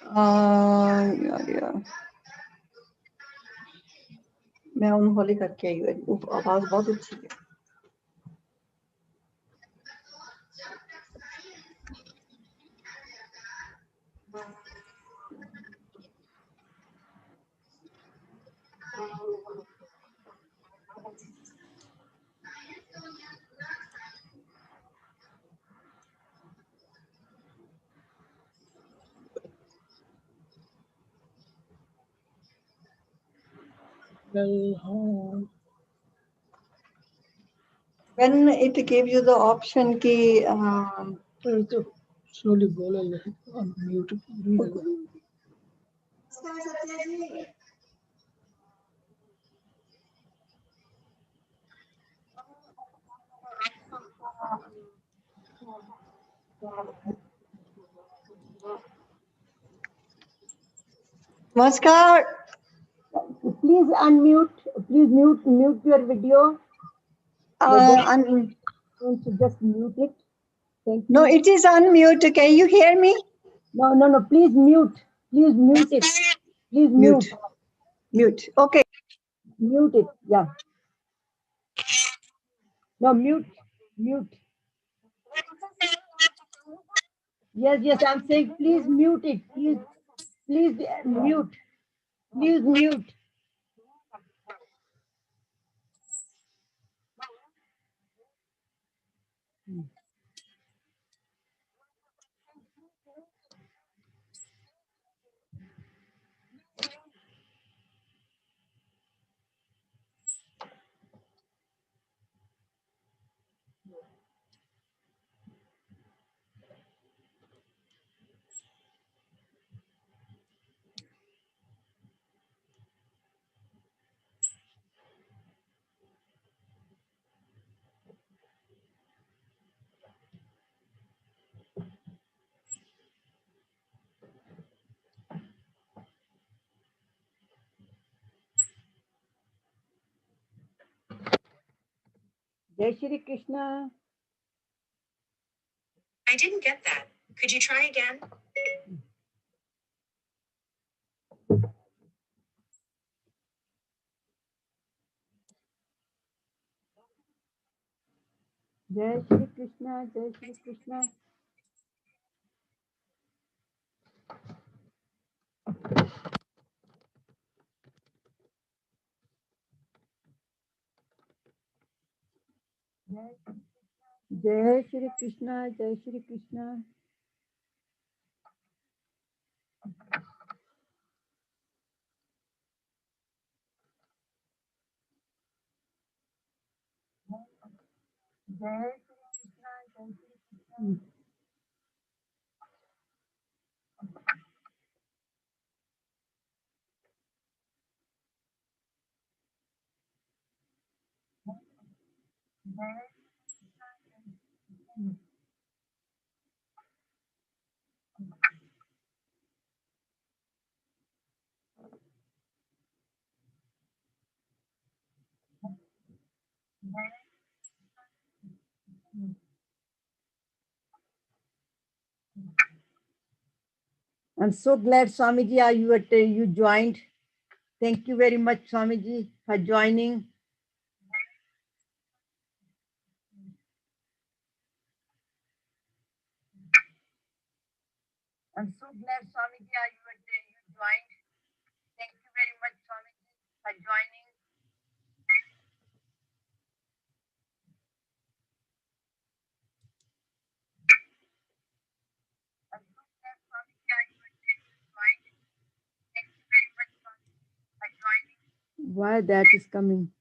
यार मैं उन्होंने करके आई हूँ, आवाज बहुत अच्छी है। When it gives you the option ki slowly बोला जाए, unmute Namaskar. Please unmute. Please mute your video. Just mute it. Thank you. No, it is unmute. Can you hear me? No. Please mute. Please mute it. Please mute. Mute. Okay. Mute it. Yeah. No, mute. Yes. I'm saying please mute it. Please mute. Please mute. Jai Shri Krishna. I didn't get that. Could you try again? Jai Shri Krishna. Jai Shri Krishna. Jai Shri Krishna. Jai Shri Krishna. Jai Shri Krishna. Jai Shri Krishna. I'm so glad, Swamiji, you joined. Thank you very much, Swamiji, for joining. I'm so glad, Swamiji, you joined. Thank you very much, Swamiji, for joining. I'm so glad, Swamiji, you joined. Thank you very much, Swamiji, for joining. Why that is coming?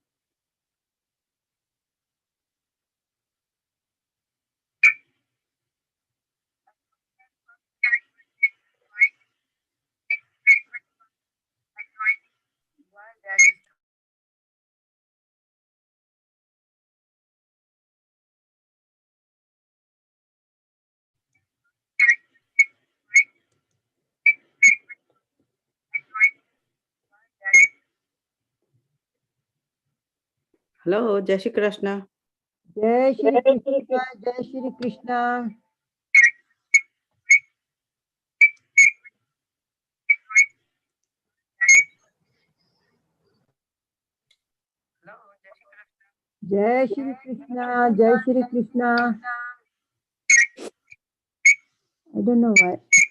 Hello, Jai Shri Krishna. Jai Shri Krishna, Jai Shri Krishna. Jai Shri Krishna, Jai Shri Krishna. I don't know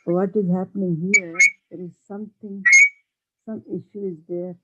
what is happening here. There is something, some issue is there.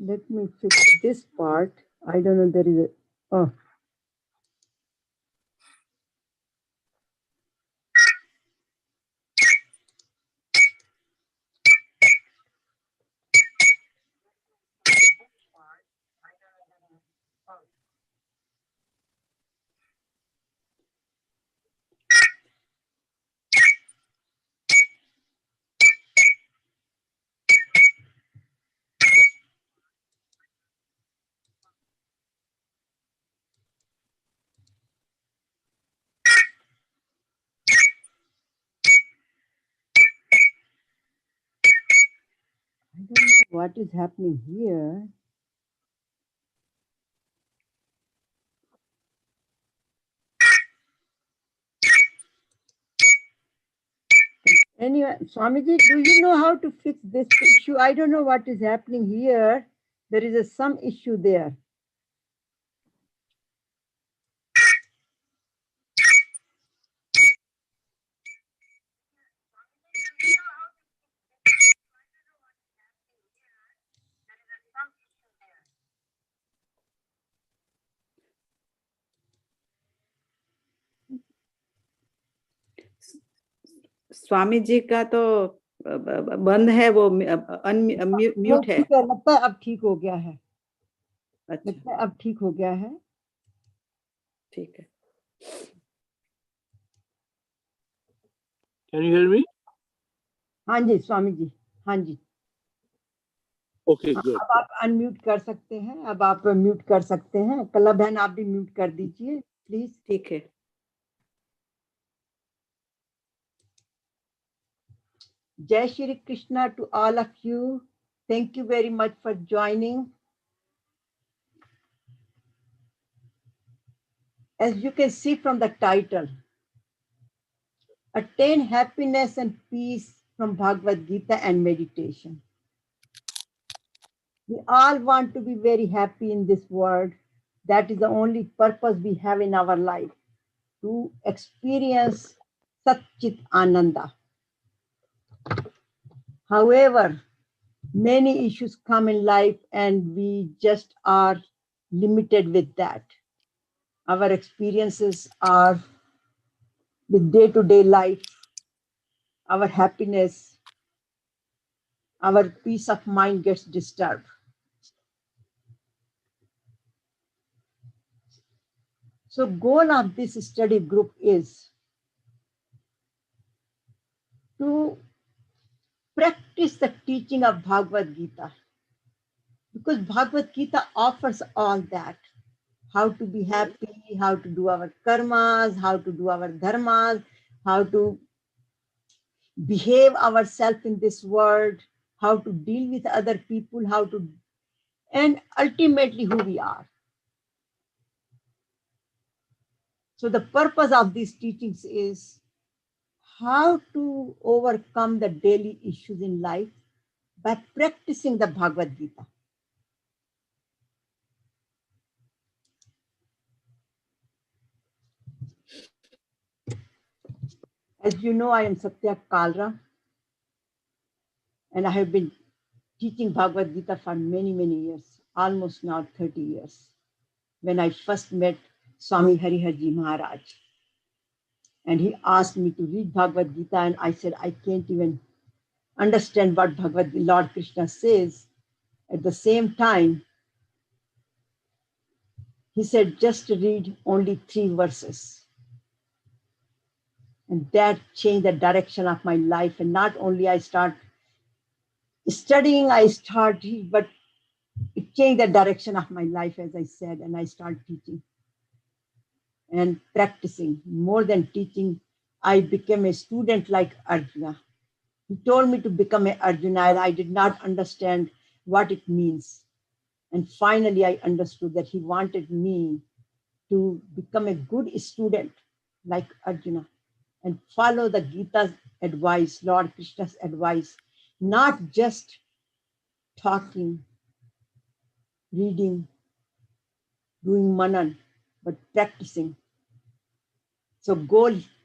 Let me fix this part. I don't know, there is a, oh. I don't know what is happening here. Anyway, Swamiji, do you know how to fix this issue? I don't know what is happening here. There is some issue there. Swami ji का तो बंद है, वो mute है। ठीक है, लगता है अब ठीक हो गया है। अच्छा, लगता है अब ठीक हो गया है। ठीक है। Can you hear me? हाँ जी स्वामी जी, हाँ जी। Okay, good. अब आप अनम्यूट कर सकते हैं, अब आप म्यूट कर सकते हैं। कला बहन आप भी म्यूट कर दीजिए प्लीज। ठीक है। Jai Shri Krishna to all of you. Thank you very much for joining. As you can see from the title, Attain Happiness and Peace from Bhagavad Gita and Meditation. We all want to be very happy in this world. That is the only purpose we have in our life, to experience Satchit Ananda. However, many issues come in life and we just are limited with that. Our experiences are with day-to-day life, our happiness, our peace of mind gets disturbed. So goal of this study group is to practice the teaching of Bhagavad Gita, because Bhagavad Gita offers all that. How to be happy, how to do our karmas, how to do our dharmas, how to behave ourselves in this world, how to deal with other people, how to, and ultimately who we are. So the purpose of these teachings is how to overcome the daily issues in life by practicing the Bhagavad Gita. As you know, I am Satya Kalra, and I have been teaching Bhagavad Gita for many, many years, almost now 30 years. When I first met Swami Hariharji Maharaj, And he asked me to read Bhagavad Gita, and I said, I can't even understand what Lord Krishna says. At the same time, he said, just read only 3 verses. And that changed the direction of my life. And not only I start studying, but it changed the direction of my life, as I said, and I started teaching and practicing. More than teaching, I became a student like Arjuna. He told me to become an Arjuna, and I did not understand what it means. And finally, I understood that he wanted me to become a good student like Arjuna and follow the Gita's advice, Lord Krishna's advice, not just talking, reading, doing manan, but practicing. So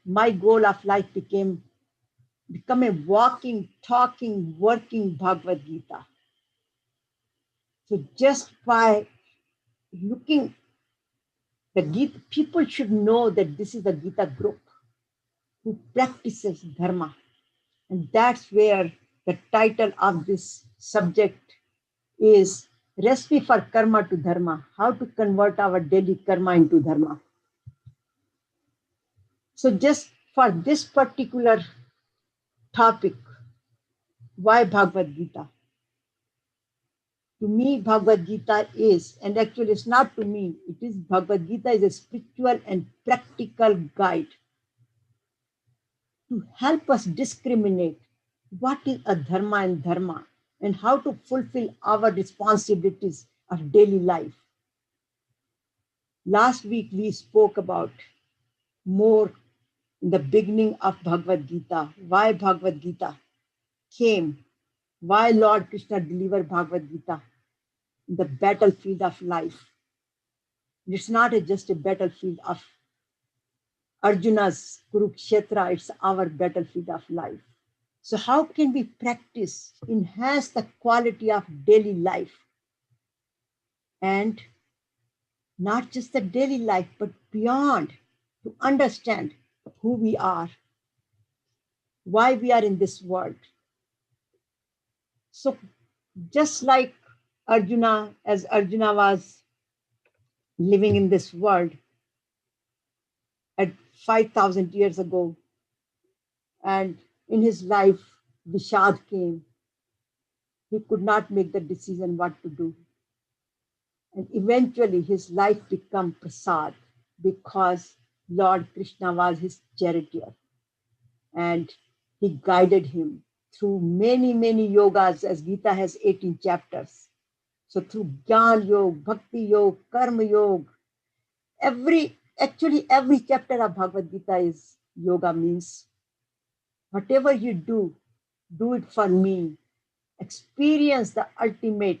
my goal of life become a walking, talking, working Bhagavad Gita. So just by looking the Gita, people should know that this is the Gita group who practices dharma. And that's where the title of this subject is Recipe for Karma to Dharma, how to convert our daily karma into dharma. So just for this particular topic, why Bhagavad Gita? To me, Bhagavad Gita is, and actually it's not to me, it is Bhagavad Gita is a spiritual and practical guide to help us discriminate what is a dharma and dharma and how to fulfill our responsibilities of daily life. Last week, we spoke about more in the beginning of Bhagavad Gita, why Bhagavad Gita came, why Lord Krishna delivered Bhagavad Gita in the battlefield of life. It's not just a battlefield of Arjuna's Kurukshetra, it's our battlefield of life. So how can we practice, enhance the quality of daily life? And not just the daily life, but beyond, to understand who we are, why we are in this world. So just like Arjuna, as Arjuna was living in this world at 5,000 years ago, and in his life, Vishad came. He could not make the decision what to do. And eventually his life became prasad because Lord Krishna was his charioteer. And he guided him through many, many yogas, as Gita has 18 chapters. So through Jnana Yoga, Bhakti Yoga, Karma Yoga, every chapter of Bhagavad Gita is yoga, means whatever you do it for me. Experience the ultimate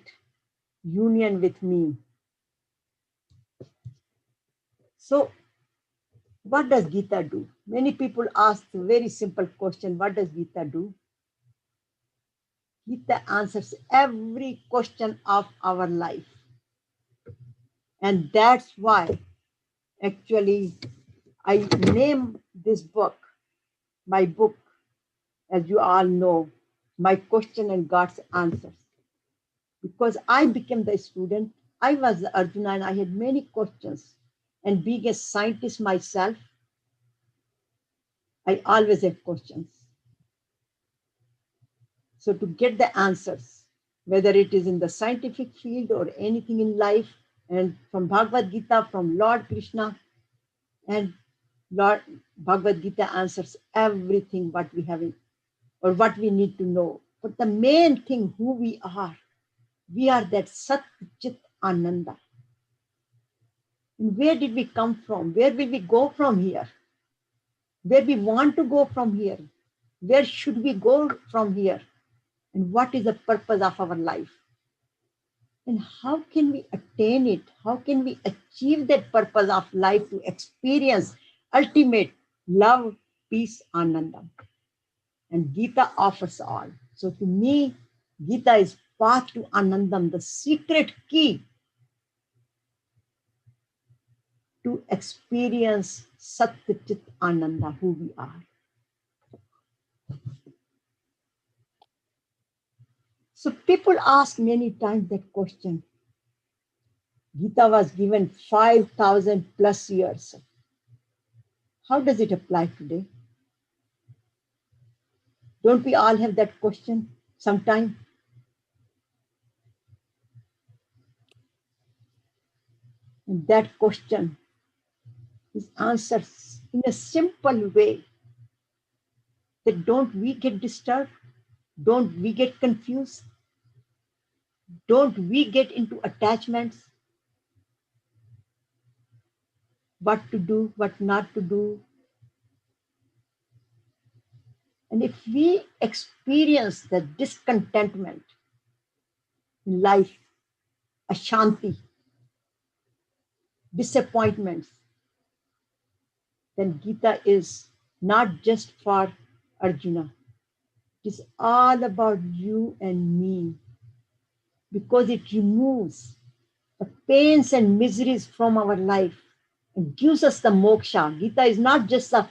union with me. So what does Gita do? Many people ask the very simple question, what does Gita do? Gita answers every question of our life. And that's why actually I name this book, my book, as you all know, My Question and God's Answers. Because I became the student, I was the Arjuna, and I had many questions. And being a scientist myself, I always have questions. So to get the answers, whether it is in the scientific field or anything in life, and from Bhagavad Gita, from Lord Krishna, and Lord Bhagavad Gita answers everything what we have or what we need to know. But the main thing, who we are that Sat Chit Ananda. And where did we come from? Where will we go from here? Where we want to go from here? Where should we go from here? And what is the purpose of our life? And how can we attain it? How can we achieve that purpose of life to experience ultimate love, peace, Anandam? And Gita offers all. So to me, Gita is path to Anandam, the secret key to experience Satya Chit Ananda, who we are. So people ask many times that question. Gita was given 5,000 plus years. How does it apply today? Don't we all have that question sometime? And that question is answered in a simple way. That don't we get disturbed? Don't we get confused? Don't we get into attachments? What to do, what not to do? And if we experience the discontentment in life, ashanti, disappointments, then Gita is not just for Arjuna. It is all about you and me, because it removes the pains and miseries from our life and gives us the moksha. Gita is not just a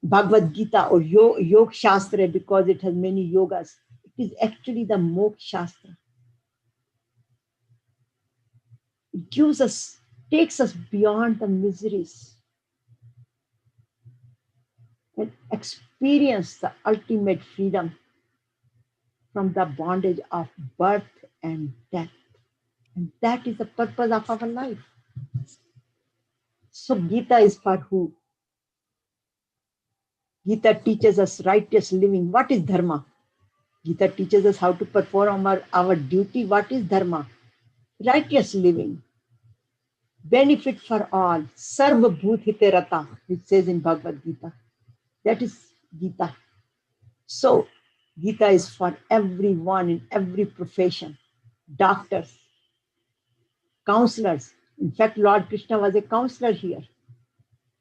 Bhagavad Gita or Yoga Shastra because it has many yogas. It is actually the Moksha Shastra. It gives us, takes us beyond the miseries and experience the ultimate freedom from the bondage of birth and death. And that is the purpose of our life. So Gita is for who? Gita teaches us righteous living. What is dharma? Gita teaches us how to perform our duty. What is dharma? Righteous living. Benefit for all. Sarva bhut hite rata, which says in Bhagavad Gita. That is Gita. So Gita is for everyone in every profession. Doctors, counselors. In fact, Lord Krishna was a counselor here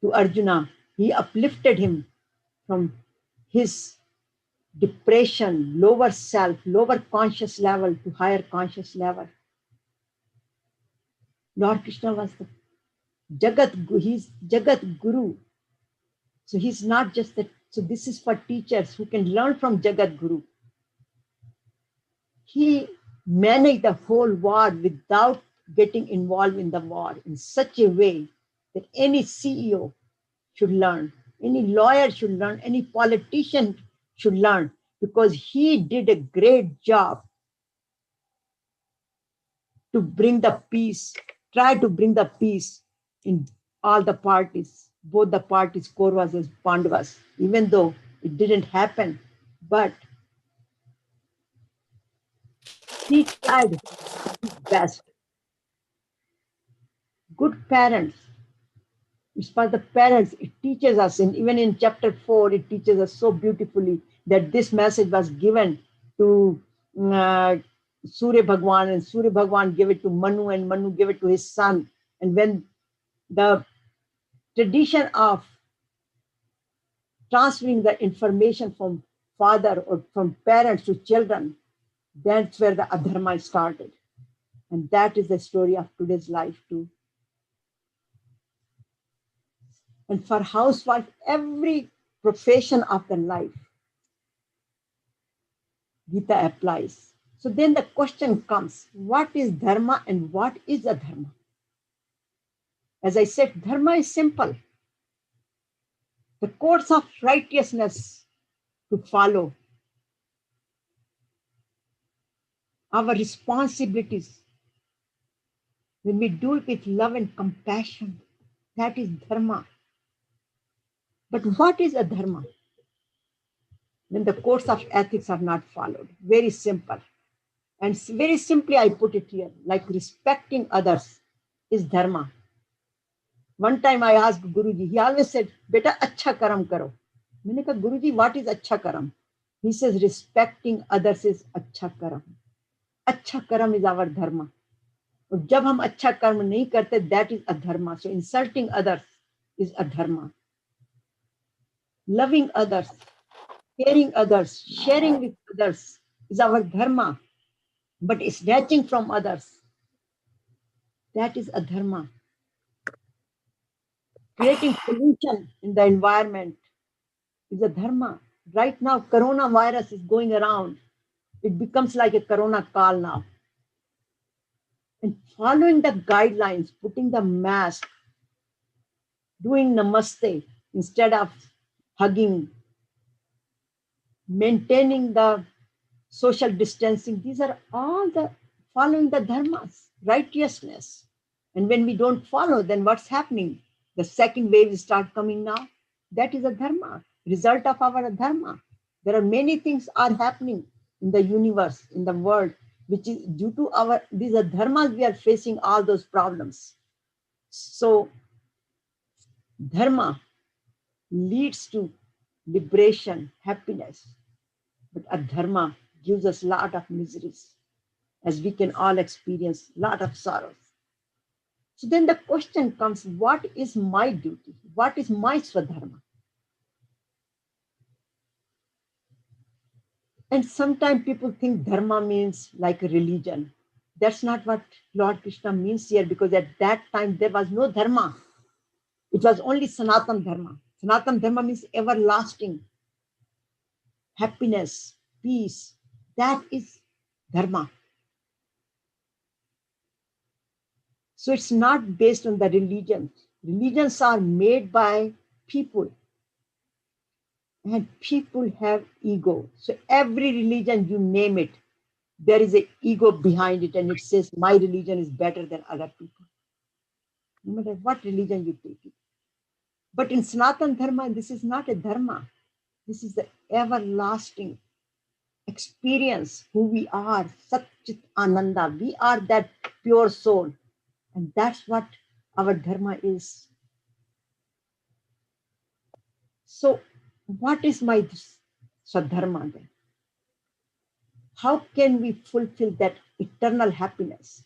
to Arjuna. He uplifted him from his depression, lower self, lower conscious level to higher conscious level. Lord Krishna was the he's Jagat Guru. So he's not just that. So this is for teachers who can learn from Jagat Guru. He managed the whole war without getting involved in the war in such a way that any CEO should learn, any lawyer should learn, any politician should learn, because he did a great job to bring the peace, try to bring the peace in all the parties, both the parties, Kauravas and Pandavas, even though it didn't happen, but he tried his best. Good parents, it's for the parents, it teaches us, and even in chapter 4, it teaches us so beautifully that this message was given to Surya Bhagwan, and Surya Bhagwan gave it to Manu, and Manu gave it to his son. And when the tradition of transferring the information from father or from parents to children, that's where the adharma started. And that is the story of today's life too. And for housewife, every profession of the life, Gita applies. So then the question comes, what is dharma and what is adharma? As I said, dharma is simple. The course of righteousness to follow. Our responsibilities. When we do it with love and compassion, that is dharma. But what is adharma? When the course of ethics are not followed. Very simple. And very simply I put it here, like respecting others is dharma. One time I asked Guruji, he always said, Beta, acha karam karo. Maine kaha, Guruji, what is acha karam? He says, respecting others is acha karam. Acha karam is our dharma. और जब हम अच्छा कर्म नहीं करते, that is adharma. So insulting others is adharma. Loving others, caring others, sharing with others is our dharma. But snatching from others, that is adharma. creating pollution in the environment is a dharma. Right now, coronavirus is going around. It becomes like a corona call now. And following the guidelines, putting the mask, doing namaste instead of hugging, maintaining the social distancing, these are all the following the dharmas, righteousness. And when we don't follow, then what's happening? The second wave start coming now. That is a dharma, result of our dharma. There are many things are happening in the universe, in the world, which is due to our, these are dharmas, we are facing all those problems. So dharma leads to liberation, happiness, but adharma gives us a lot of miseries, as we can all experience a lot of sorrows. So then the question comes, what is my duty? What is my swadharma? And sometimes people think dharma means like a religion. That's not what Lord Krishna means here, because at that time there was no dharma. It was only Sanatan Dharma. Sanatan Dharma means everlasting happiness, peace. That is dharma. So it's not based on the religions. Religions are made by people. And people have ego. So every religion, you name it, there is an ego behind it, and it says my religion is better than other people. No matter what religion you take it. But in Sanatan Dharma, this is not a dharma. This is the everlasting experience who we are, Sat Chit Ananda. We are that pure soul. And that's what our dharma is. So what is my Swadharma then? How can we fulfill that eternal happiness?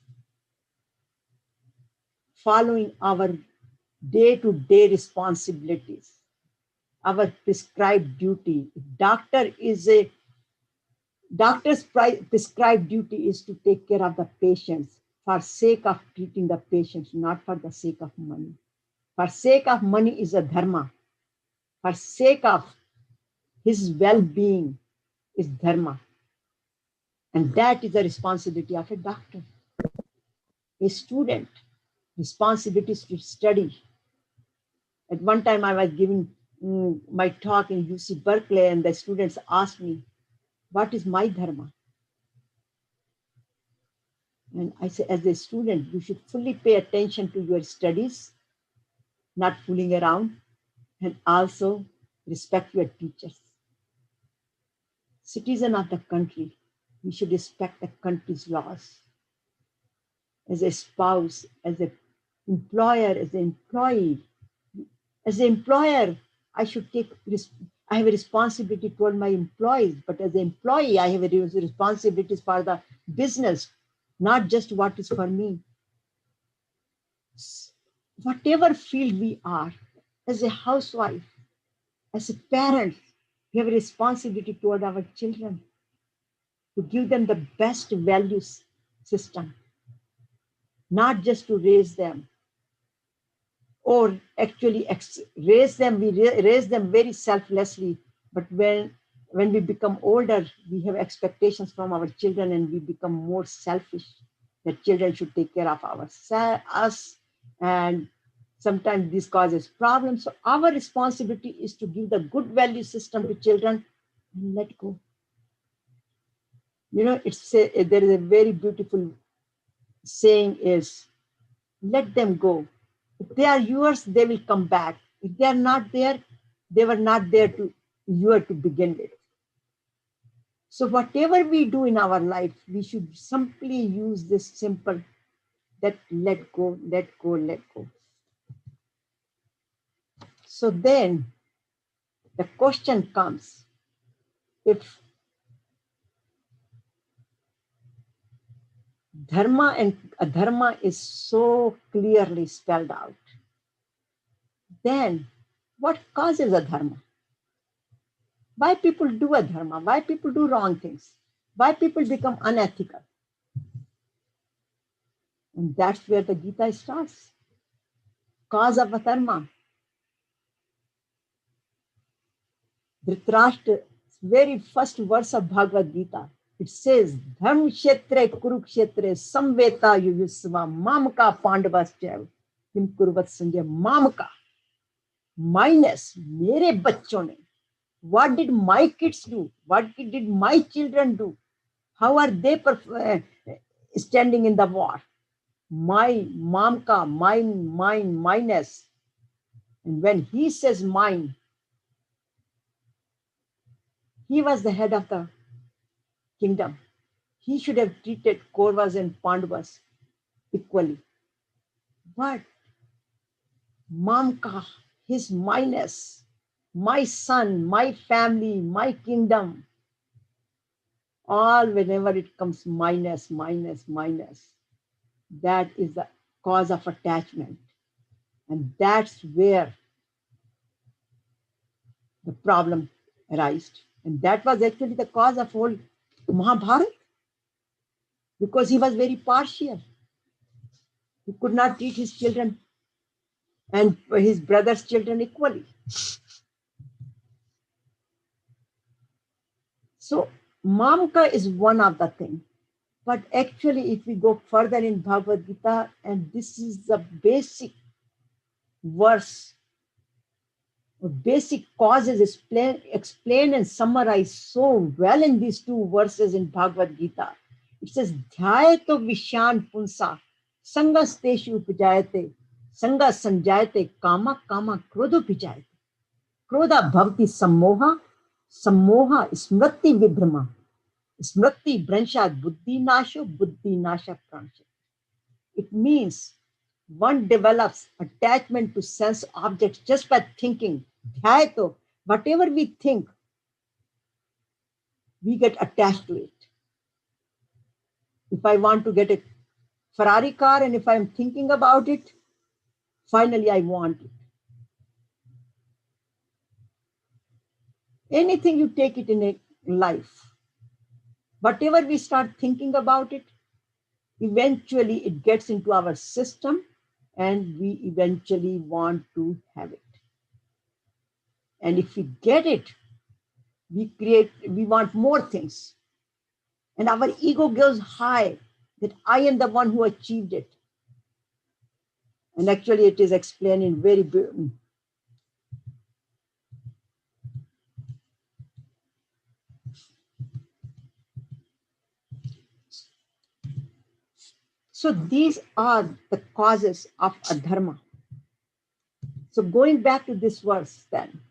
Following our day-to-day responsibilities, our prescribed duty. Doctor's prescribed duty is to take care of the patients for sake of treating the patients, not for the sake of money. For sake of money is a dharma. For sake of his well-being is dharma. And that is the responsibility of a doctor. A student, responsibility is to study. At one time I was giving my talk in UC Berkeley, and the students asked me, what is my dharma? And I said, as a student, you should fully pay attention to your studies, not fooling around, and also respect your teachers. Citizen of the country, we should respect the country's laws. As a spouse, as an employer, as an employee. As an employer, I have a responsibility toward my employees, but as an employee, I have a responsibility for the business, not just what is for me. Whatever field we are, as a housewife, as a parent, we have a responsibility toward our children to give them the best values system, not just to raise them, or actually raise them. We raise them very selflessly, but when we become older, we have expectations from our children, and we become more selfish. That children should take care of us, and sometimes this causes problems. So our responsibility is to give the good value system to children and let go. You know, there is a very beautiful saying is, let them go. If they are yours, they will come back. If they are not there, they were not there to begin with. So whatever we do in our life, we should simply use this simple, that let go, let go, let go. So then the question comes, if dharma and adharma is so clearly spelled out, then what causes adharma? Why people do adharma? Why people do wrong things? Why people become unethical? And that's where the Gita starts. Cause of adharma. Dhritarashtra's very first verse of Bhagavad Gita, it says, Dharm Kshetre Kurukshetre Samveta Yuyusva Mamka Pandavascha Kim Kurvat Sanjay Mamka. Minus mere bachon ne. What did my kids do? What did my children do? How are they standing in the war? My mamka, mine, minus. And when he says mine, he was the head of the kingdom. He should have treated Kauravas and Pandavas equally. But mamka, his minus, my son, my family, my kingdom, all whenever it comes minus, that is the cause of attachment. And that's where the problem arises. And that was actually the cause of whole Mahabharata, because he was very partial. He could not treat his children and his brother's children equally. So Mamka is one of the things. But actually, if we go further in Bhagavad Gita, and this is the basic verse, basic causes explained and summarized so well in these two verses in Bhagavad Gita. It says, Dhyayato Vishan Punsa, Sangas Teshu Pijayate, Sangas Sanjayate, Kama Krodho Pijayate. Krodha Bhavati Sammoha, Sammoha Smriti Vibhrama, Smriti Branshad Buddhi Nasho, Buddhi Nasha Pransha. It means one develops attachment to sense objects just by thinking. Dhyayato, whatever we think, we get attached to it. If I want to get a Ferrari car and if I'm thinking about it, finally I want it. Anything you take it in a life, whatever we start thinking about it, eventually it gets into our system and we eventually want to have it. And if we get it, we want more things. And our ego goes high that I am the one who achieved it. And actually it is explained in very So these are the causes of adharma. So going back to this verse then,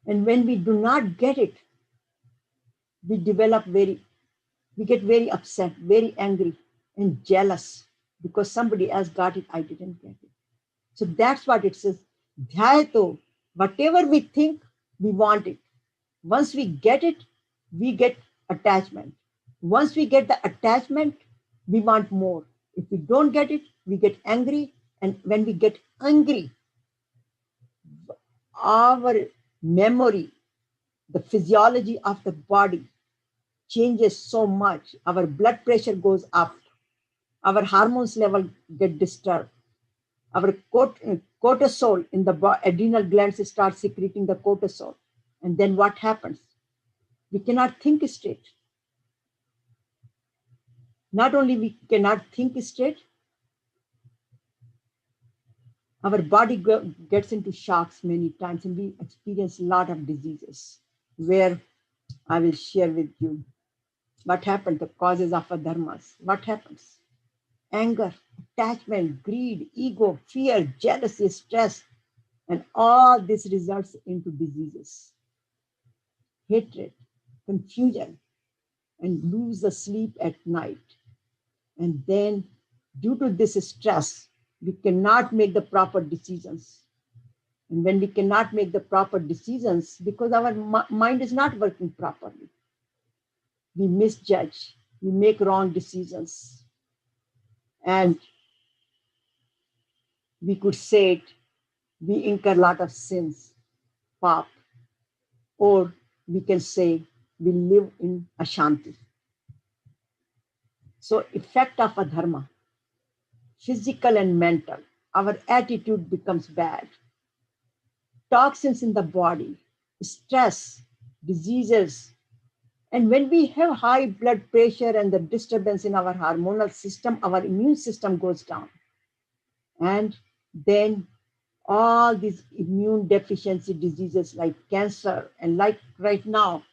and when we do not get it, we get very upset, very angry and jealous because somebody else got it, I didn't get it. So that's what it says. Dhyayato, whatever we think, we want it. Once we get it, we get attachment. Once we get the attachment, we want more. If we don't get it, we get angry. And when we get angry, our memory, the physiology of the body changes so much. Our blood pressure goes up. Our hormones level get disturbed. Our cortisol in the adrenal glands start secreting the cortisol. And then what happens? We cannot think straight. Not only we cannot think straight, our body gets into shocks many times and we experience a lot of diseases where I will share with you what happened, the causes of adharmas. What happens? Anger, attachment, greed, ego, fear, jealousy, stress, and all this results into diseases, hatred, confusion, and lose the sleep at night. And then due to this stress, we cannot make the proper decisions. And when we cannot make the proper decisions, because our mind is not working properly, we misjudge, we make wrong decisions. And we could say it, we incur a lot of sins, pap, or we can say we live in ashanti. So effect of adharma, physical and mental, our attitude becomes bad. toxins in the body, stress, diseases. And when we have high blood pressure and the disturbance in our hormonal system, our immune system goes down. And then all these immune deficiency diseases like cancer, and like right now,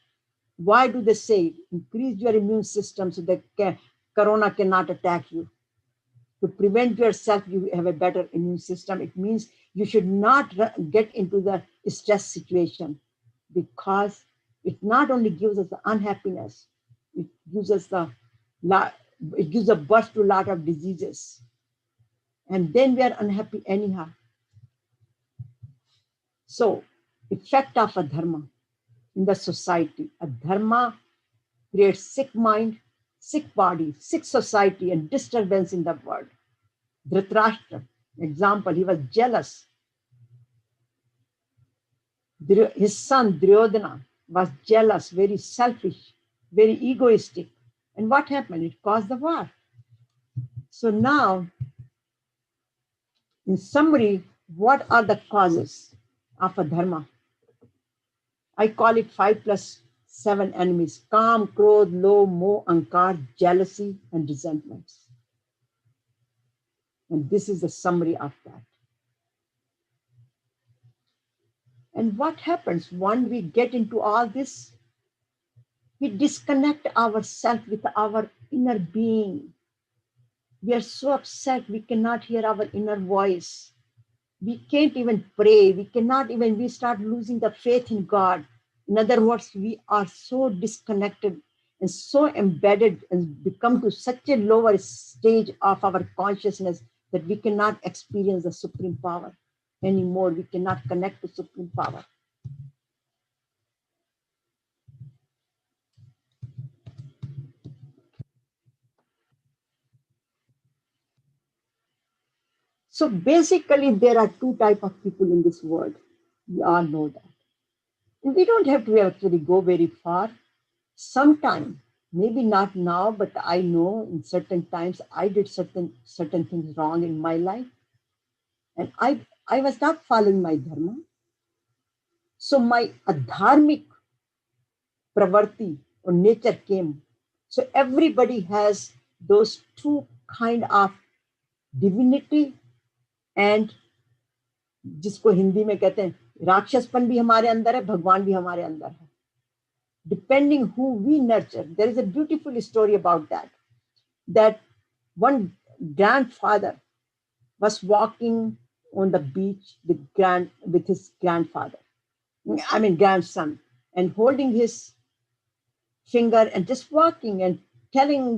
why do they say increase your immune system so that corona cannot attack you? To prevent yourself, you have a better immune system. It means you should not get into the stress situation, because it not only gives us the unhappiness, it gives us it gives a birth to a lot of diseases. And then we are unhappy anyhow. So, effect of a dharma in the society. A dharma creates sick mind, sick body, sick society, and disturbance in the world. Dhritarashtra, example, he was jealous. His son Duryodhana was jealous, very selfish, very egoistic. And what happened? It caused the war. So now, in summary, what are the causes of a dharma? I call it 5 plus 7 enemies: Kam, Krodh, Lobh, Moh, Ankar, jealousy, and resentments. And this is the summary of that. And what happens when we get into all this? We disconnect ourselves with our inner being. We are so upset we cannot hear our inner voice. We can't even pray. We start losing the faith in God. In other words, we are so disconnected and so embedded and become to such a lower stage of our consciousness that we cannot experience the supreme power anymore. We cannot connect to supreme power. So basically, there are two types of people in this world. We all know that. And we don't have to actually go very far. Sometime, maybe not now, but I know in certain times I did certain things wrong in my life. And I was not following my dharma. So my adharmic pravarti or nature came. So everybody has those two kind of divinity, and जिसको हिंदी में कहते हैं राक्षसपन भी हमारे अंदर है, भगवान भी हमारे अंदर है. Depending who we nurture. There is a beautiful story about that. That one grandfather was walking on the beach with his grandson, and holding his finger and just walking, and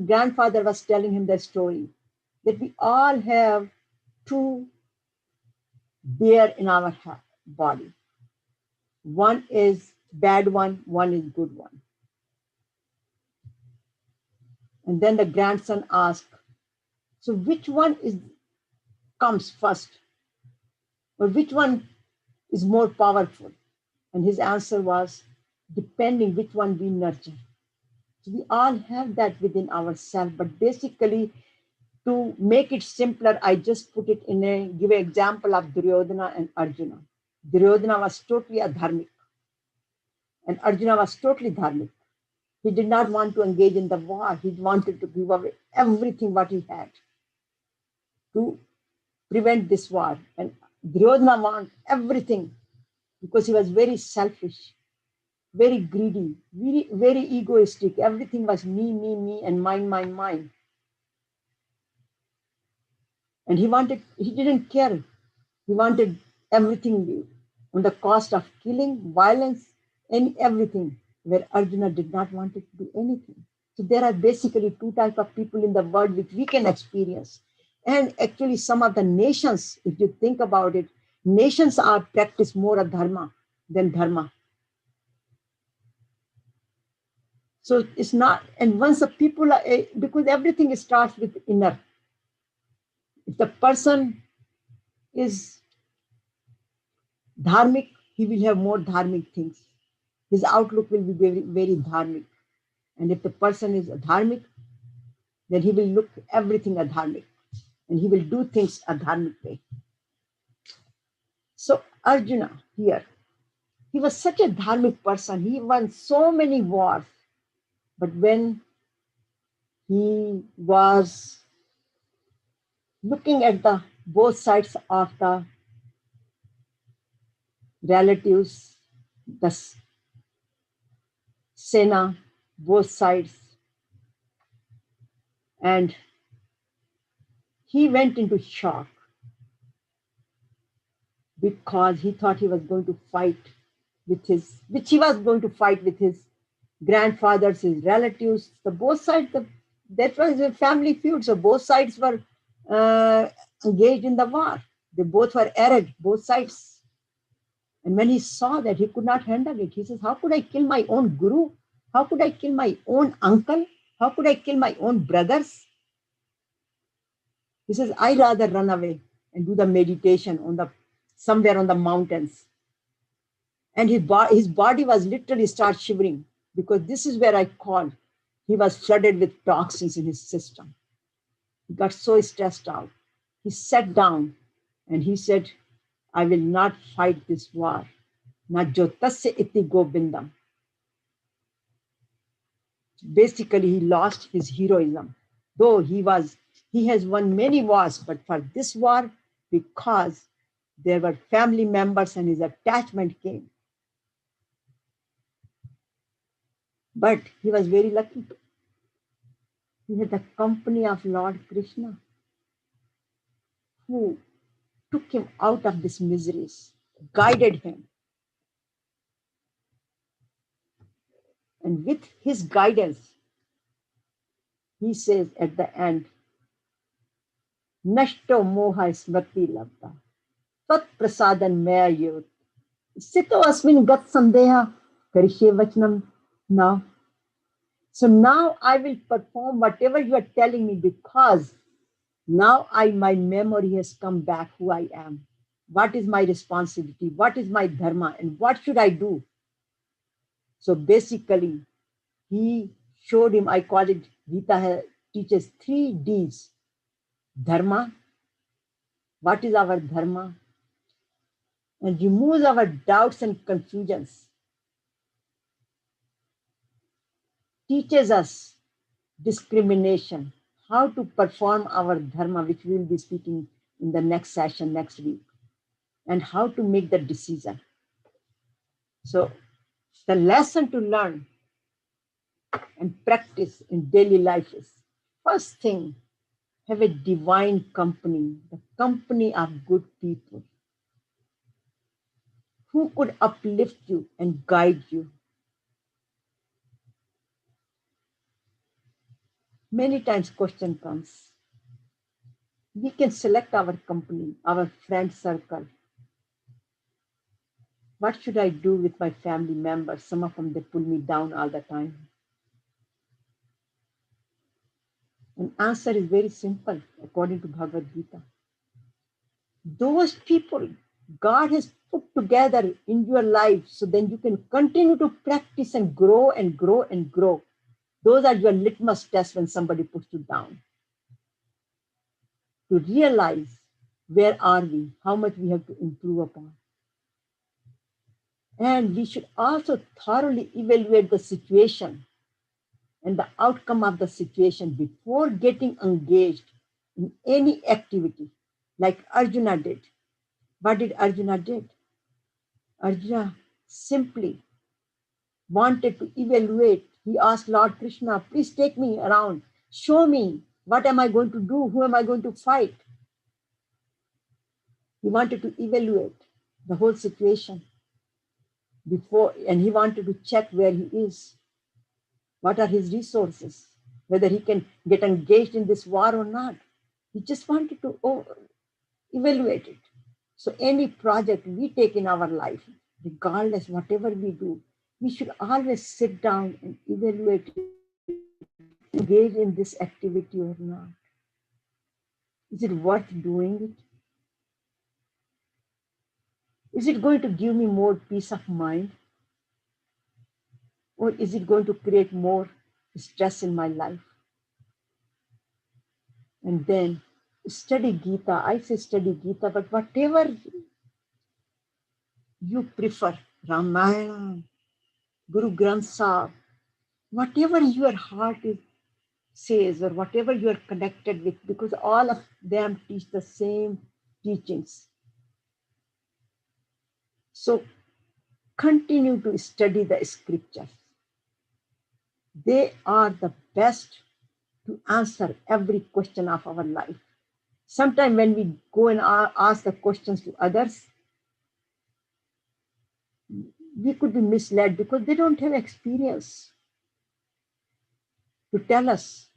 grandfather was telling him the story that we all have two bear in our body. One is bad one is good one. And then the grandson asked, so which one comes first? Or which one is more powerful? And his answer was, depending which one we nurture. So we all have that within ourselves, but basically, to make it simpler, I just put it give an example of Duryodhana and Arjuna. Duryodhana was totally adharmic, and Arjuna was totally dharmic. He did not want to engage in the war. He wanted to give away everything what he had to prevent this war. And Duryodhana wanted everything because he was very selfish, very greedy, very, very egoistic. Everything was me, and mine. And he didn't care. He wanted everything on the cost of killing, violence, and everything, where Arjuna did not want to do anything. So there are basically two types of people in the world which we can experience. And actually some of the nations, if you think about it, nations are practice more of dharma than dharma. So it's not, and once the people are, because everything starts with inner. If the person is dharmic, he will have more dharmic things. His outlook will be very, very dharmic. And if the person is adharmic, then he will look everything adharmic, and he will do things adharmic way. So Arjuna here, He was such a dharmic person. He won so many wars. But when he was looking at the both sides of the relatives, the Sena, both sides, and he went into shock because he thought he was going to fight with which he was going to fight with his grandfathers, his relatives, the both sides. That was a family feud, so both sides were engaged in the war. They both were arrogant, both sides. And when he saw that, he could not handle it. He says, how could I kill my own guru? How could I kill my own uncle? How could I kill my own brothers? He says, I rather run away and do the meditation somewhere on the mountains. And his body was literally start shivering, because this is where I called. He was flooded with toxins in his system. He got so stressed out. He sat down and he said, I will not fight this war. Na jo tasya iti gobindam. Basically, he lost his heroism. Though he has won many wars, but for this war, because there were family members and his attachment came. But he was very lucky. He had the company of Lord Krishna, who took him out of these miseries, guided him. And with his guidance, he says at the end, Nashto moha smriti labda, tat prasadan maya yut. Sito asmin gat sandeha karishe vachanam now. So now I will perform whatever you are telling me, because now my memory has come back who I am. What is my responsibility? What is my dharma? And what should I do? So basically, he showed him, I call it, Gita teaches 3 Ds. Dharma, what is our dharma? And removes our doubts and confusions. Teaches us discrimination, how to perform our dharma, which we will be speaking in the next session next week, and how to make the decision. So the lesson to learn and practice in daily life is, first thing, have a divine company, the company of good people who could uplift you and guide you. Many times question comes, we can select our company, our friend circle. What should I do with my family members? Some of them, they pull me down all the time. An answer is very simple, according to Bhagavad Gita. Those people God has put together in your life, so then you can continue to practice and grow and grow and grow. Those are your litmus tests when somebody puts you down. To realize where are we, how much we have to improve upon. And we should also thoroughly evaluate the situation and the outcome of the situation before getting engaged in any activity, like Arjuna did. What did Arjuna did? Arjuna simply wanted to evaluate. He asked Lord Krishna, please take me around. Show me, what am I going to do? Who am I going to fight? He wanted to evaluate the whole situation before, and he wanted to check where he is. What are his resources? Whether he can get engaged in this war or not. He just wanted to evaluate it. So any project we take in our life, regardless whatever we do, we should always sit down and evaluate it, engage in this activity or not. Is it worth doing it? Is it going to give me more peace of mind? Or is it going to create more stress in my life? And then study Gita. I say study Gita, but whatever you prefer, Ramayana, Guru Granth Sahib, whatever your heart says or whatever you are connected with, because all of them teach the same teachings. So continue to study the scriptures. They are the best to answer every question of our life. Sometimes when we go and ask the questions to others, we could be misled because they don't have experience to tell us.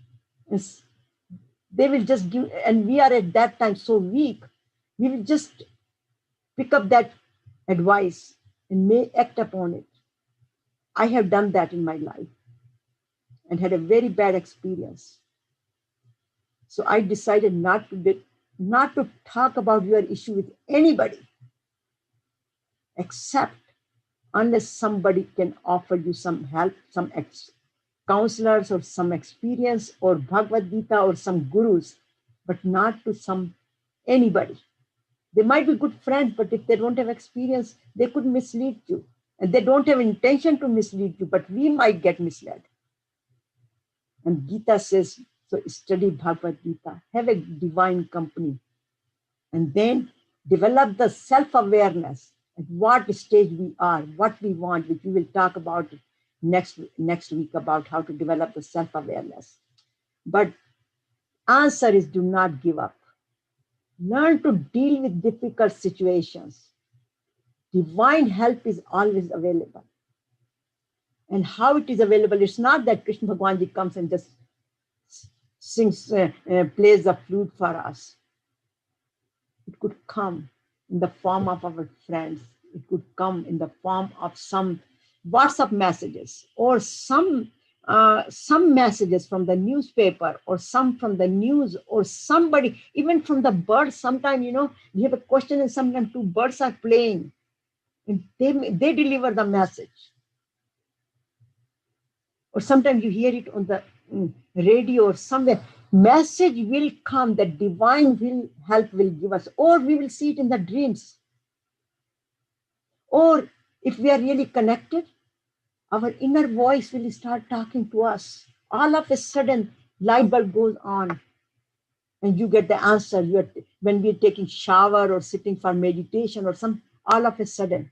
They will just give, and we are at that time so weak, we will just pick up that advice and may act upon it. I have done that in my life and had a very bad experience. So I decided not to talk about your issue with anybody except unless somebody can offer you some help, some counselors or some experience or Bhagavad Gita or some gurus, but not to anybody. They might be good friends, but if they don't have experience, they could mislead you. And they don't have intention to mislead you, but we might get misled. And Gita says, so study Bhagavad Gita, have a divine company, and then develop the self-awareness at what stage we are, what we want, which we will talk about next week about how to develop the self-awareness. But answer is do not give up. Learn to deal with difficult situations. Divine help is always available. And how it is available, it's not that Krishna Bhagwan Ji comes and just sings, plays the flute for us. It could come in the form of our friends. It could come in the form of some WhatsApp messages or some messages from the newspaper or some from the news or somebody, even from the birds. Sometimes, you have a question and sometimes two birds are playing and they deliver the message. Or sometimes you hear it on the radio or somewhere. Message will come, that divine help will give us, or we will see it in the dreams. Or if we are really connected, our inner voice will start talking to us. All of a sudden, light bulb goes on and you get the answer. When we're taking shower or sitting for meditation or all of a sudden,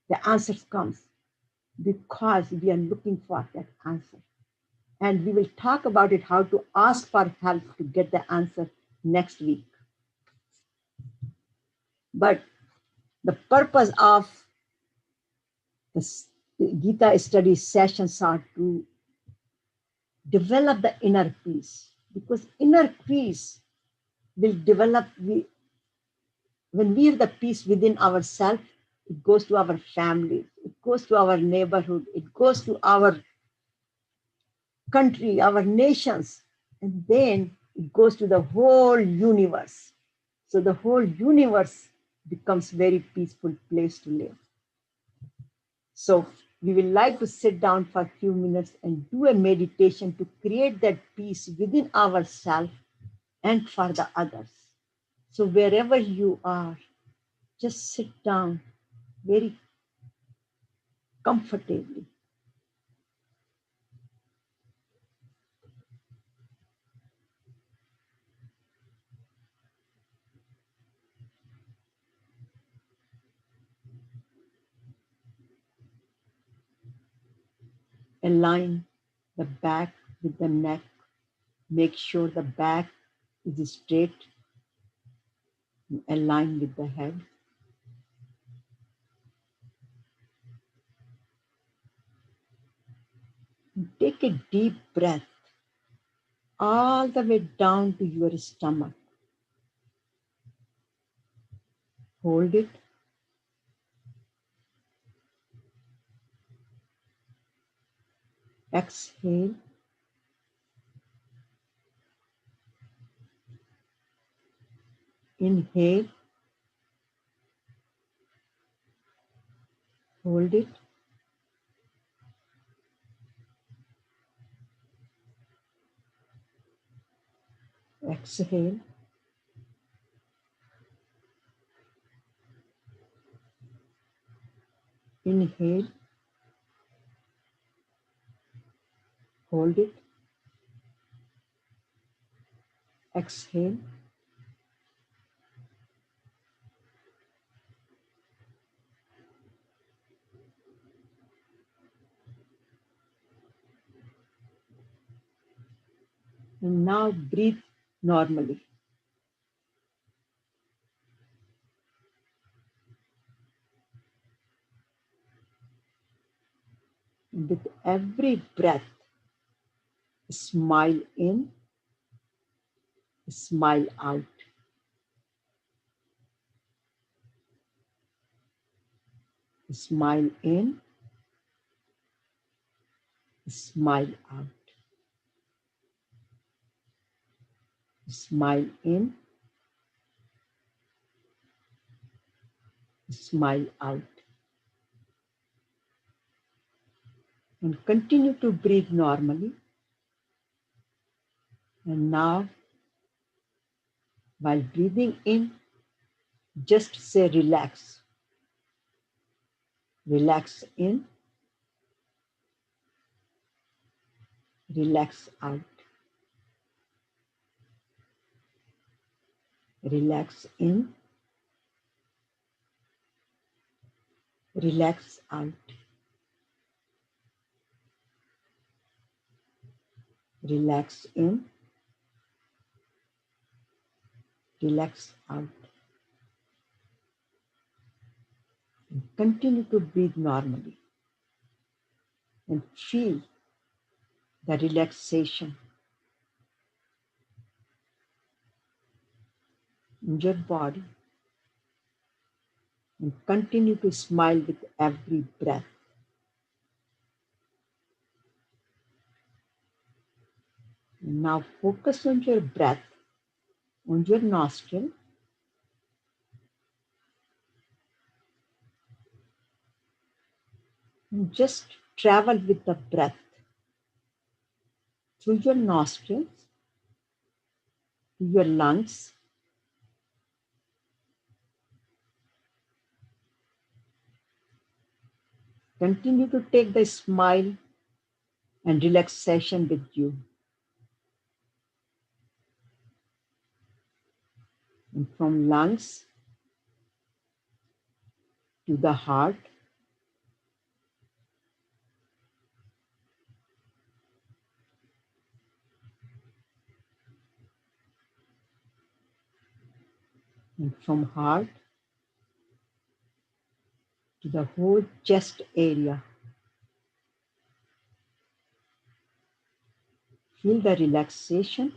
the answer comes because we are looking for that answer. And we will talk about it, how to ask for help to get the answer next week. But the purpose of the Gita study sessions are to develop the inner peace, because inner peace will develop when we have the peace within ourselves. It goes to our families, it goes to our neighborhood, it goes to our country, our nations, and then it goes to the whole universe. So the whole universe becomes very peaceful place to live. So we will like to sit down for a few minutes and do a meditation to create that peace within ourselves and for the others. So wherever you are, just sit down very comfortably. Align the back with the neck. Make sure the back is straight. Align with the head. Take a deep breath all the way down to your stomach. Hold it. Exhale. Inhale. Hold it. Exhale. Inhale. Hold it. Exhale. And now breathe normally. With every breath, smile in, smile out. Smile in, smile out. Smile in, smile out. And continue to breathe normally. And now, while breathing in, just say relax. Relax in, relax out. Relax in, relax out. Relax in, relax out. And continue to breathe normally. And feel the relaxation in your body. And continue to smile with every breath. And now focus on your breath, on your nostril. And just travel with the breath through your nostrils to your lungs. Continue to take the smile and relaxation with you. And from lungs to the heart, and from heart to the whole chest area. Feel the relaxation.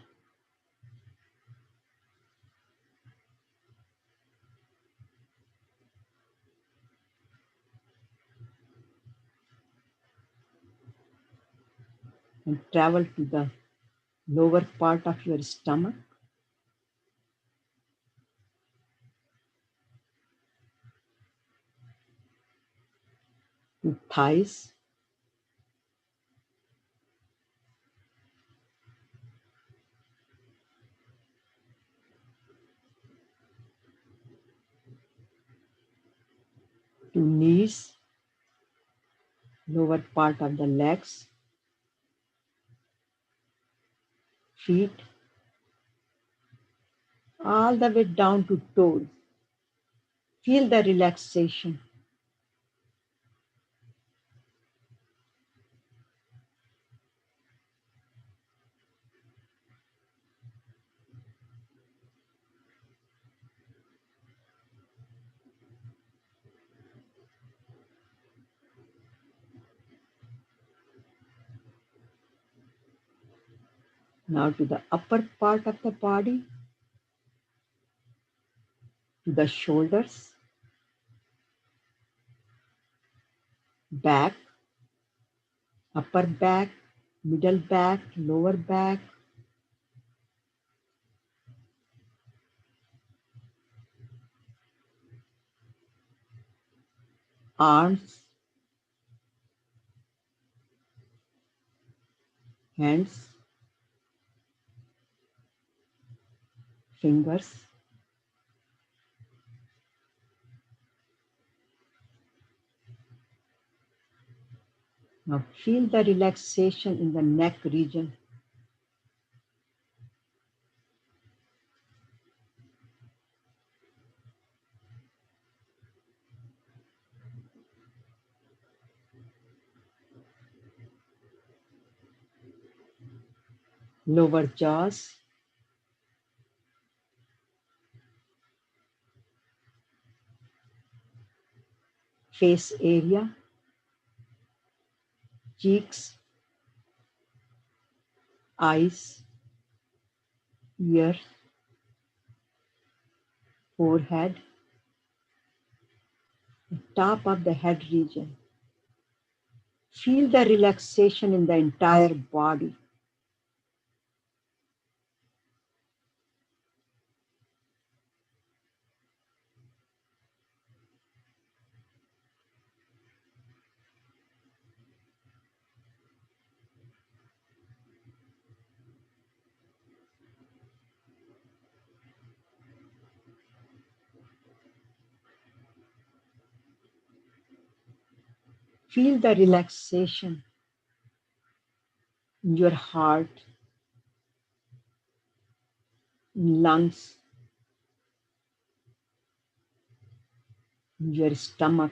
And travel to the lower part of your stomach, to thighs, to knees, lower part of the legs, feet, all the way down to toes. Feel the relaxation. Now to the upper part of the body, to the shoulders, back, upper back, middle back, lower back, arms, hands, fingers, Now feel the relaxation in the neck region. Lower jaws. Face area. Cheeks. Eyes. Ear. Forehead. The top of the head region. Feel the relaxation in the entire body. Feel the relaxation in your heart, in lungs, in your stomach,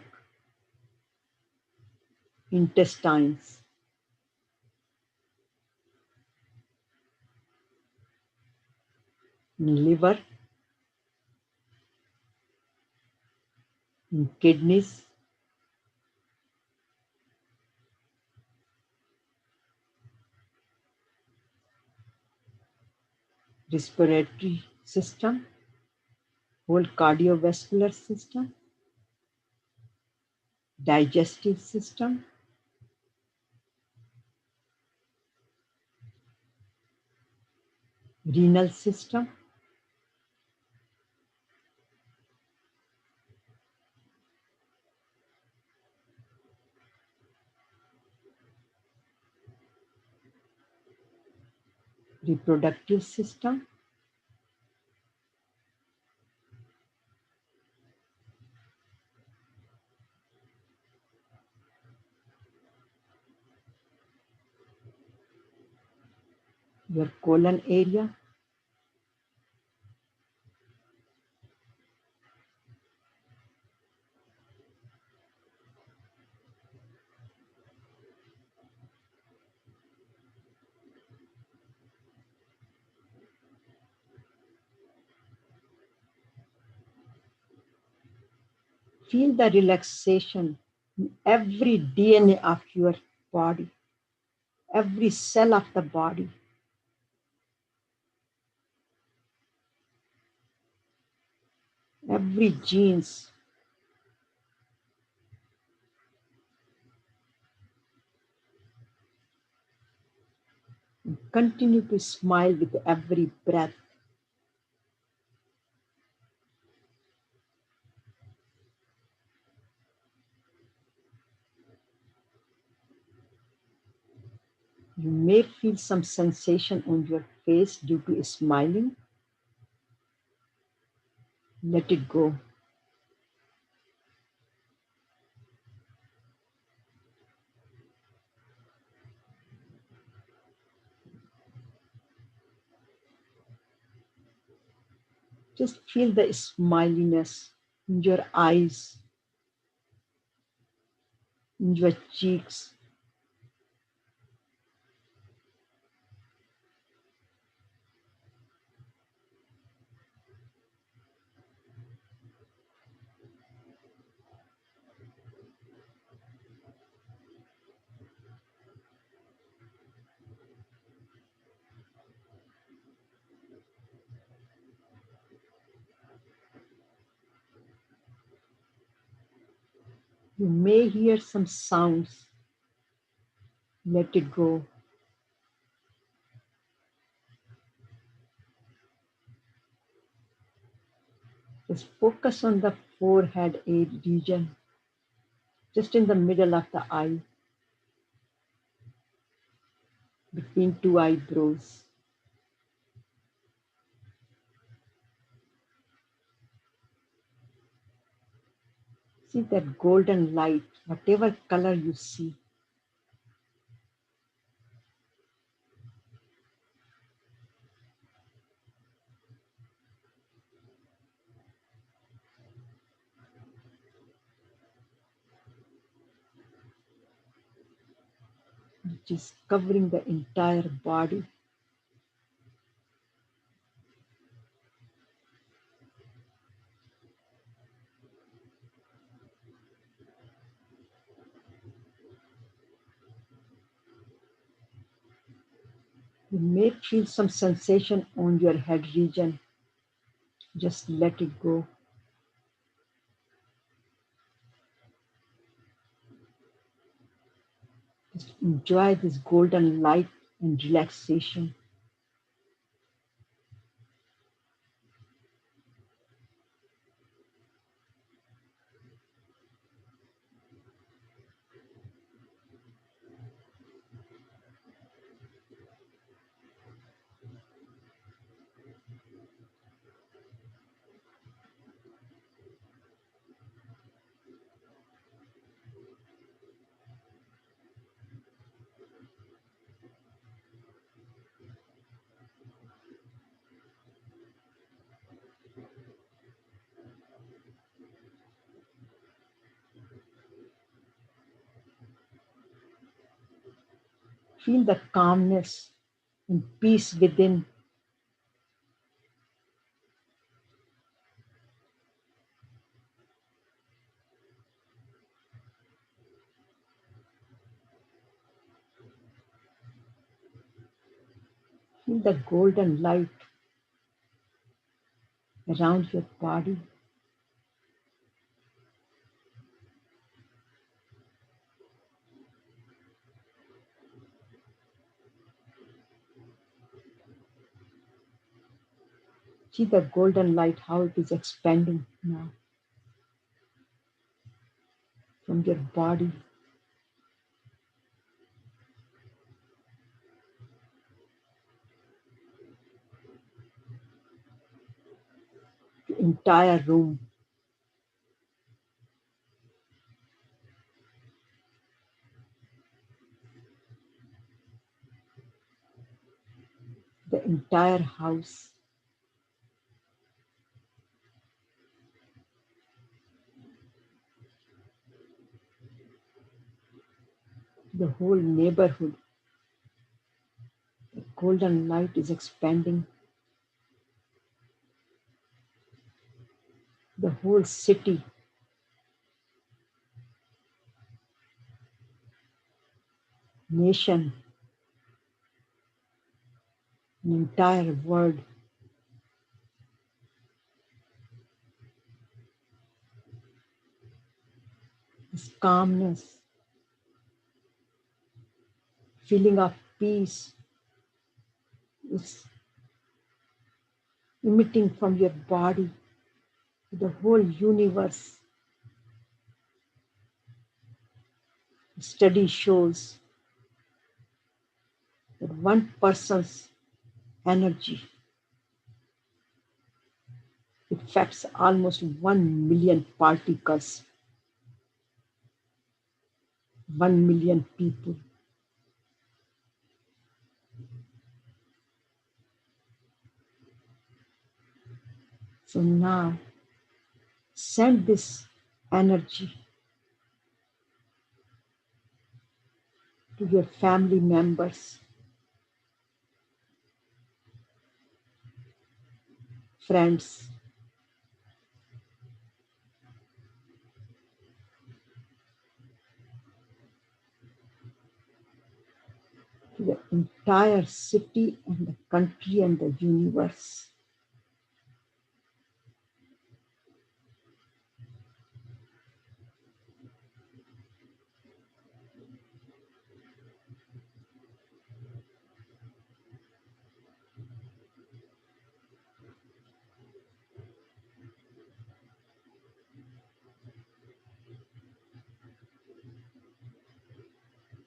intestines. In liver, in kidneys, respiratory system, whole cardiovascular system, digestive system, renal system, reproductive system, your colon area, feel the relaxation in every DNA of your body, every cell of the body. Every genes. Continue to smile with every breath. You may feel some sensation on your face due to smiling. Let it go. Just feel the smiliness in your eyes, in your cheeks. You may hear some sounds. Let it go. Just focus on the forehead region, just in the middle of the eye, between two eyebrows. See that golden light, whatever color you see. which is covering the entire body. You may feel some sensation on your head region. Just let it go. Just enjoy this golden light and relaxation. Feel the calmness and peace within. Feel the golden light around your body. See the golden light, how it is expanding now from your body. The entire room. The entire house. The whole neighborhood. The golden light is expanding. The whole city. Nation. The entire world. This calmness. Feeling of peace is emitting from your body to the whole universe. The study shows that one person's energy affects almost 1 million particles, 1 million people. So now, send this energy to your family members, friends, to the entire city and the country and the universe.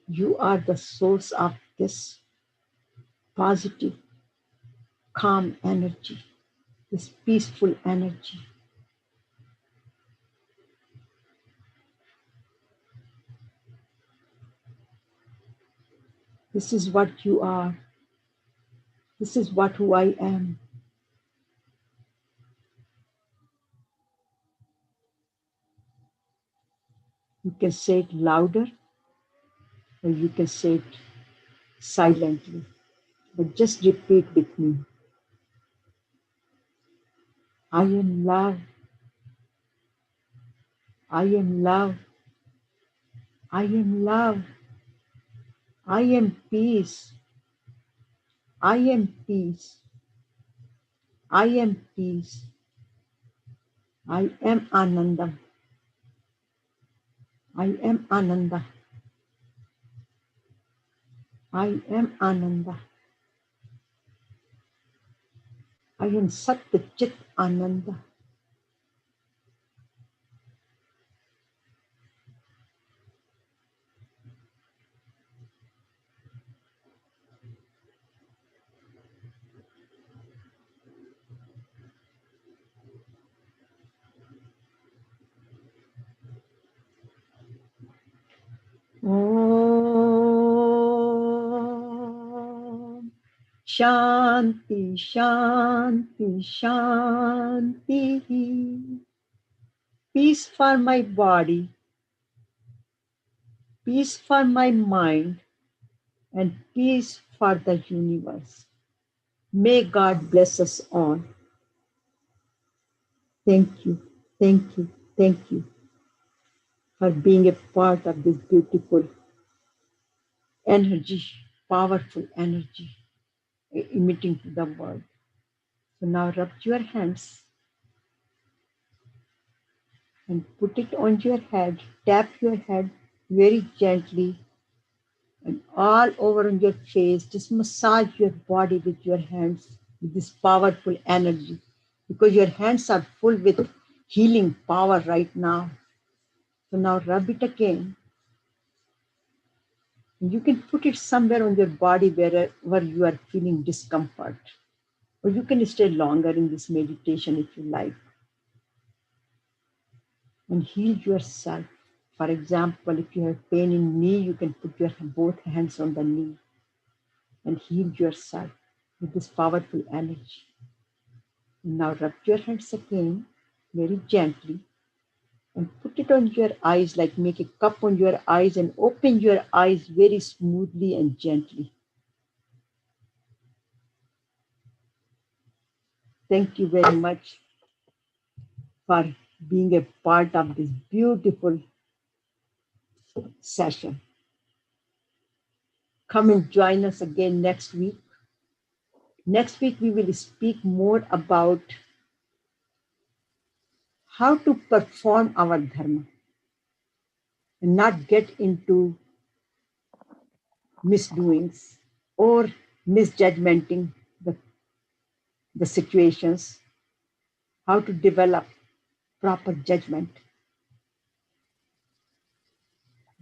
You are the source of this positive, calm energy, this peaceful energy. This is what you are. This is what who I am. You can say it louder, or you can say it silently, but just repeat with me. I am love. I am love. I am love. I am peace. I am peace. I am peace. I am Anandam. I am Ananda. I am Ananda. I am Sat Chit Ananda. Om Shanti Shanti Shanti. Peace for my body, peace for my mind, and peace for the universe. May God bless us all. Thank you, thank you, thank you for being a part of this beautiful energy, powerful energy emitting to the world. So now rub your hands and put it on your head, tap your head very gently and all over on your face. Just massage your body with your hands with this powerful energy because your hands are full with healing power right now. So now rub it again. You can put it somewhere on your body wherever you are feeling discomfort. Or you can stay longer in this meditation if you like. And heal yourself. For example, if you have pain in knee, you can put your both hands on the knee and heal yourself with this powerful energy. Now rub your hands again very gently and put it on your eyes, like make a cup on your eyes and open your eyes very smoothly and gently. Thank you very much for being a part of this beautiful session. Come and join us again next week. Next week, we will speak more about how to perform our dharma and not get into misdoings or misjudgmenting the situations, how to develop proper judgment,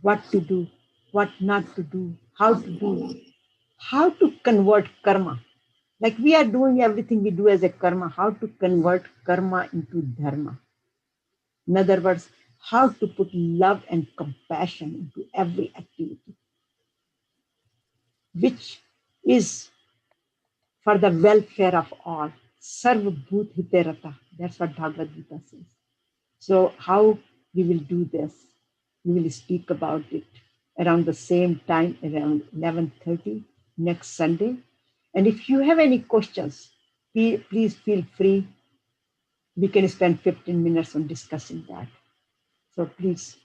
what to do, what not to do, how to convert karma. Like we are doing everything we do as a karma, how to convert karma into dharma. In other words, how to put love and compassion into every activity, which is for the welfare of all. Sarva bhut hite rata. That's what Bhagavad Gita says. So how we will do this, we will speak about it around the same time, around 11:30 next Sunday. And if you have any questions, please feel free. We can spend 15 minutes on discussing that. So please,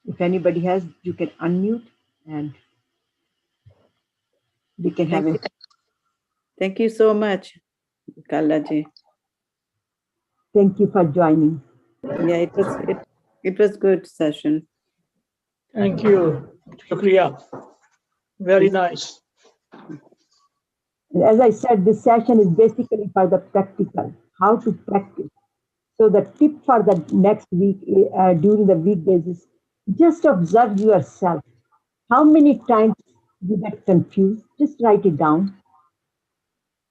if anybody has, you can unmute and we can have it. Thank you so much, Kalaji. Thank you for joining. Yeah, it was good session. Thank you, Shukriya. Very nice. And as I said, this session is basically for the practical, how to practice. So the tip for the next week during the weekdays is just observe yourself. How many times you get confused? Just write it down.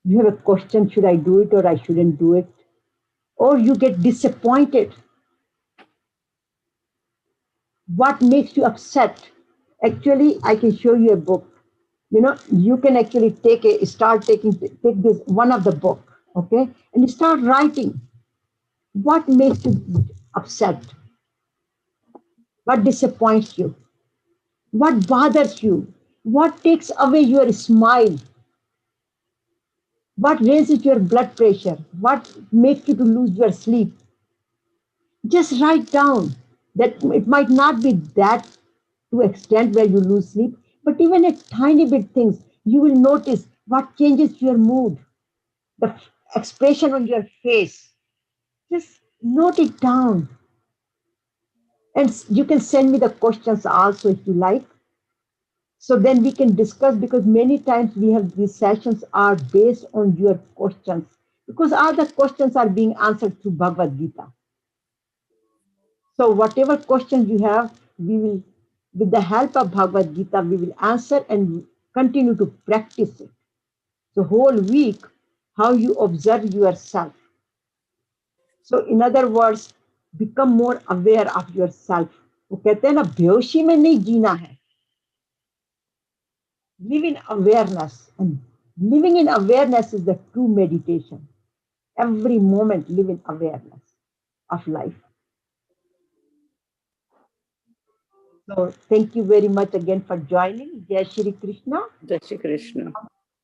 You have a question, should I do it or I shouldn't do it? Or you get disappointed. What makes you upset? Actually, I can show you a book. You know, you can actually take this one of the book, okay, and you start writing. What makes you upset? What disappoints you? What bothers you? What takes away your smile? What raises your blood pressure? What makes you to lose your sleep? Just write down. That it might not be that to extent where you lose sleep, but even a tiny bit things, you will notice what changes your mood, the expression on your face. Just note it down. And you can send me the questions also if you like. So then we can discuss, because many times we have these sessions are based on your questions, because all the questions are being answered through Bhagavad Gita. So whatever questions you have, we will, with the help of Bhagavad Gita, we will answer and continue to practice it. So whole week, how you observe yourself. So in other words, become more aware of yourself. वो कहते हैं ना, बेहोशी में नहीं जीना है. Live in awareness, and living in awareness is the true meditation. Every moment live in awareness of life. So thank you very much again for joining. Jai Shri Krishna. Jai Shri Krishna.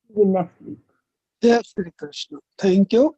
See you next week. Yes, Shri Krishna. Thank you.